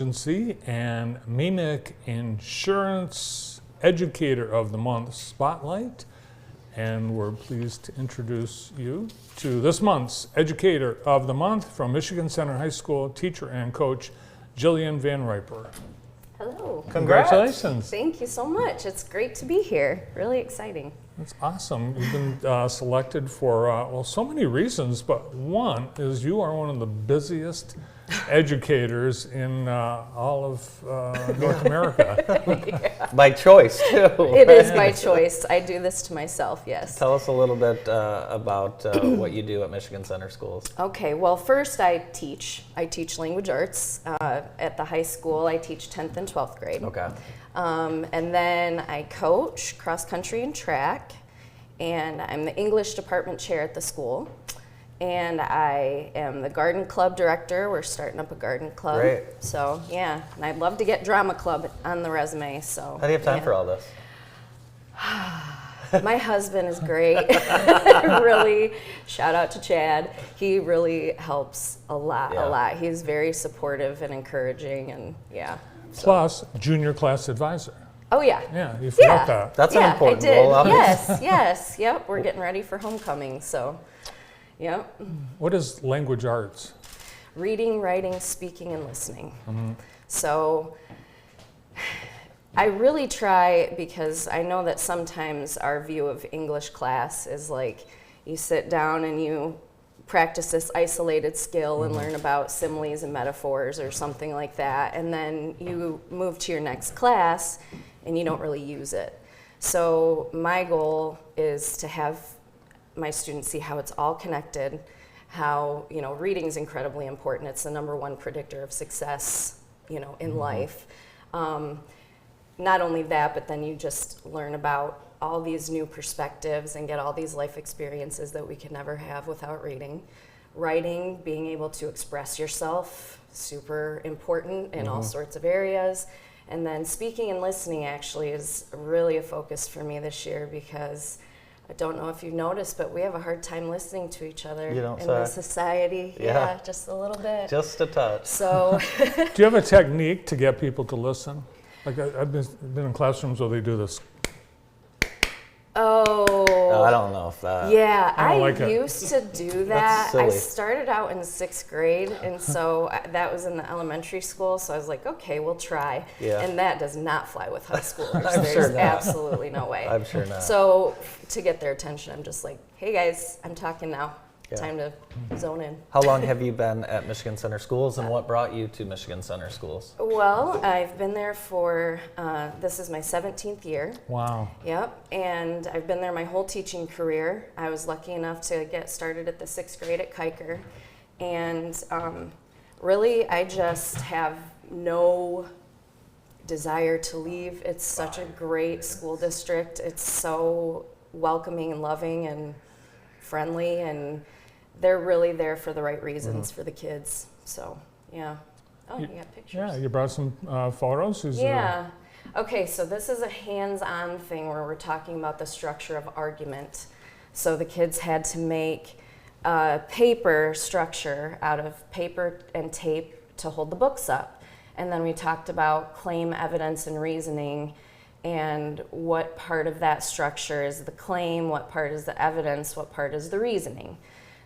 Agency and MEMIC Insurance Educator of the Month Spotlight. And we're pleased to introduce you to this month's Educator of the Month from Michigan Center High School, teacher and coach, Jillian VanRiper. Hello. Congratulations. Thank you so much. It's great to be here. Really exciting. That's awesome. You've been selected for, well, so many reasons, but one is you are one of the busiest educators in all of North America. Yeah. By choice, too. It is by choice. I do this to myself, yes. Tell us a little bit about what you do at Michigan Center Schools. Okay, well, first I teach. I teach language arts at the high school. I teach 10th and 12th grade. Okay. And then I coach cross country and track, and I'm the English department chair at the school. And I am the garden club director. We're starting up a garden club. Great. So, yeah, and I'd love to get drama club on the resume. So, how do you have time for all this? My husband is great. Really, shout out to Chad. He really helps a lot. He's very supportive and encouraging, and yeah. So. Plus, junior class advisor. Oh, yeah. Yeah, you forgot that. That's an important I did. role. Yes. Yep, we're getting ready for homecoming, so. Yep. What is language arts? Reading, writing, speaking, and listening. Mm-hmm. So I really try, because I know that sometimes our view of English class is like you sit down and you practice this isolated skill and learn about similes and metaphors or something like that, and then you move to your next class and you don't really use it. So my goal is to have my students see how it's all connected, how, reading is incredibly important. It's the #1 predictor of success, in life. Not only that, but then you just learn about all these new perspectives and get all these life experiences that we could never have without reading. Writing, being able to express yourself, super important in all sorts of areas. And then speaking and listening actually is really a focus for me this year, because I don't know if you've noticed, but we have a hard time listening to each other in this society. Yeah, just a little bit. Just a touch. So, do you have a technique to get people to listen? Like I've been in classrooms where they do this. Oh. I don't know if that. Yeah, I used to do that. That's silly. I started out in 6th grade, and so that was in the elementary school, so I was like, okay, we'll try. Yeah. And that does not fly with high schoolers. I'm There's sure not. absolutely no way. I'm sure not. So to get their attention, I'm just like, hey guys, I'm talking now. Yeah. Time to zone in. How long have you been at Michigan Center Schools, and what brought you to Michigan Center Schools? Well, I've been there for, this is my 17th year. Wow. Yep, and I've been there my whole teaching career. I was lucky enough to get started at the 6th grade at Kiker. And really, I just have no desire to leave. It's such a great school district. It's so welcoming and loving and friendly, and they're really there for the right reasons for the kids. So, yeah. Oh, you got pictures. Yeah, you brought some photos. Yeah. Okay, so this is a hands-on thing where we're talking about the structure of argument. So the kids had to make a paper structure out of paper and tape to hold the books up. And then we talked about claim, evidence, and reasoning, and what part of that structure is the claim, what part is the evidence, what part is the reasoning.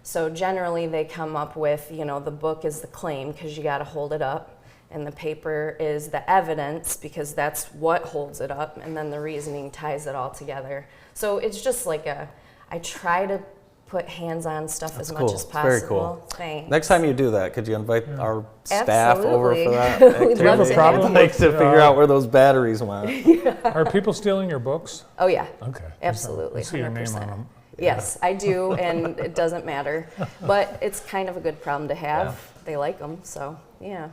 So generally they come up with, the book is the claim because you got to hold it up, and the paper is the evidence because that's what holds it up, and then the reasoning ties it all together. So it's just like I try to put hands-on stuff as much as possible. Very cool. Thanks. Next time you do that, could you invite our staff Absolutely. over for that? We'd Do you have a problem Like with, to figure out where those batteries went. Are people stealing your books? Oh yeah. Okay. Absolutely. I see your name 100%. on them. Yes, I do, and it doesn't matter. But it's kind of a good problem to have. Yeah. They like them, so yeah.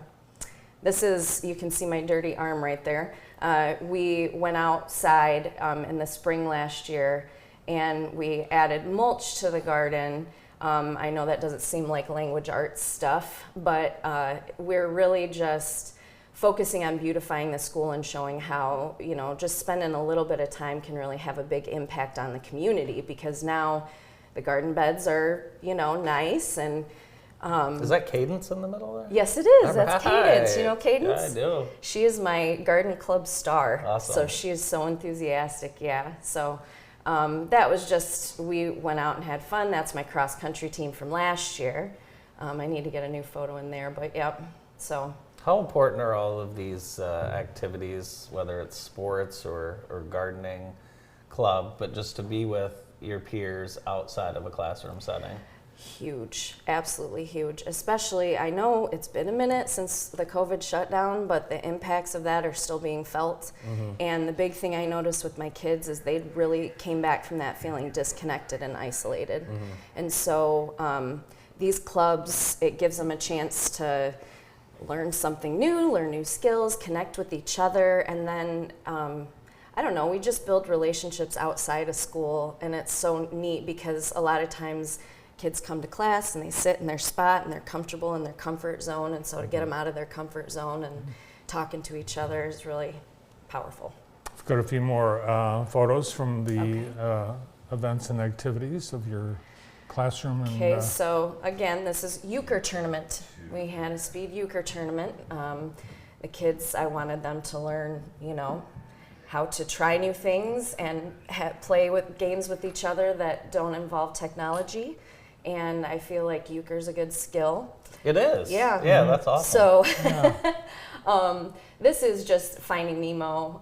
This is, you can see my dirty arm right there. We went outside in the spring last year, and we added mulch to the garden. I know that doesn't seem like language arts stuff, but we're really just focusing on beautifying the school and showing how, just spending a little bit of time can really have a big impact on the community, because now the garden beds are, nice, and Is that Cadence in the middle there? Yes, it is. That's All Cadence. You right. know Cadence? Yeah, I do. She is my garden club star. Awesome. So she is so enthusiastic, yeah. So that was just, we went out and had fun. That's my cross country team from last year. I need to get a new photo in there, but yep. So How important are all of these activities, whether it's sports or gardening club, but just to be with your peers outside of a classroom setting? huge, absolutely huge. Especially, I know it's been a minute since the COVID shutdown, but the impacts of that are still being felt. And the big thing I noticed with my kids is they really came back from that feeling disconnected and isolated. And so these clubs, it gives them a chance to learn something new, learn new skills, connect with each other, and then I don't know, we just build relationships outside of school, and it's so neat because a lot of times kids come to class and they sit in their spot and they're comfortable in their comfort zone, and so to get them out of their comfort zone and talking to each other is really powerful. I've got a few more photos from the events and activities of your classroom. And, Okay, so again, this is euchre tournament. We had a speed euchre tournament. The kids, I wanted them to learn, you know, how to try new things and play with games with each other that don't involve technology. And I feel like euchre is a good skill. It is. Yeah. Yeah, that's awesome. So this is just Finding Nemo.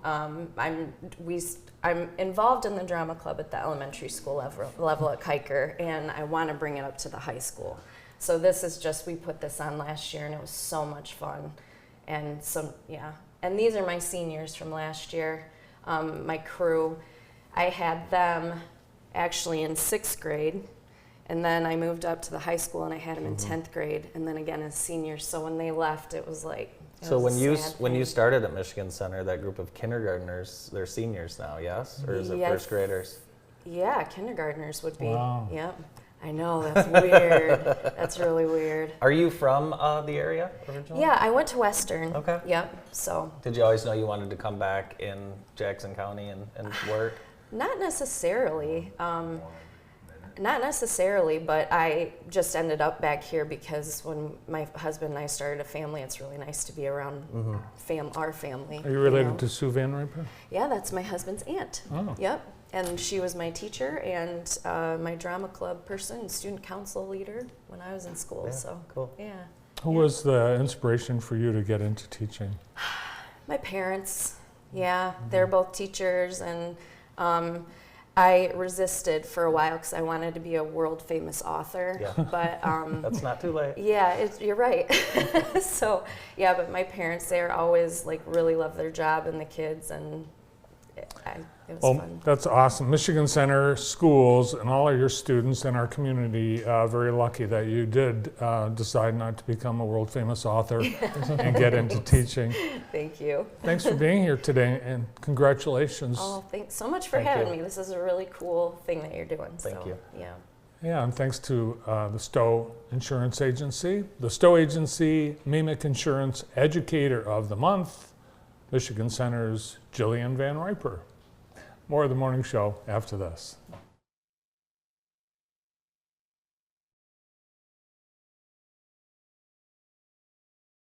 I'm involved in the drama club at the elementary school level at Kiker, and I want to bring it up to the high school. So this is just, we put this on last year, and it was so much fun. And so, yeah. And these are my seniors from last year. My crew, I had them actually in 6th grade, and then I moved up to the high school and I had them in 10th grade, and then again as seniors. So when they left, it was like, So when you started at Michigan Center, that group of kindergartners, they're seniors now, yes? Or is it Yes. first graders? Yeah, kindergartners would be. Wow. Yep. I know, that's weird. That's really weird. Are you from the area originally? Yeah, I went to Western. Okay. Yep. So Did you always know you wanted to come back in Jackson County and work? not necessarily. Not necessarily, but I just ended up back here because when my husband and I started a family, it's really nice to be around our family. are you related know? to Sue VanRiper? Yeah, that's my husband's aunt. Oh. Yep. And she was my teacher and my drama club person and student council leader when I was in school. Yeah, So cool. yeah. Who was the inspiration for you to get into teaching? My parents, yeah, they're both teachers, and I resisted for a while because I wanted to be a world famous author. Yeah. But That's not too late. yeah, you're right. So yeah, but my parents, they're always like really love their job and the kids, and it was Well, fun. that's awesome. Michigan Center Schools and all of your students in our community, very lucky that you did decide not to become a world famous author and get into teaching. Thank you. Thanks for being here today, and congratulations. Oh, thanks so much for Thank having you. me. This is a really cool thing that you're doing. Thank you. Yeah. Yeah, and thanks to the Stowe Insurance Agency, the Stowe Agency MEMIC Insurance Educator of the Month, Michigan Center's Jillian VanRiper. More of the morning show after this.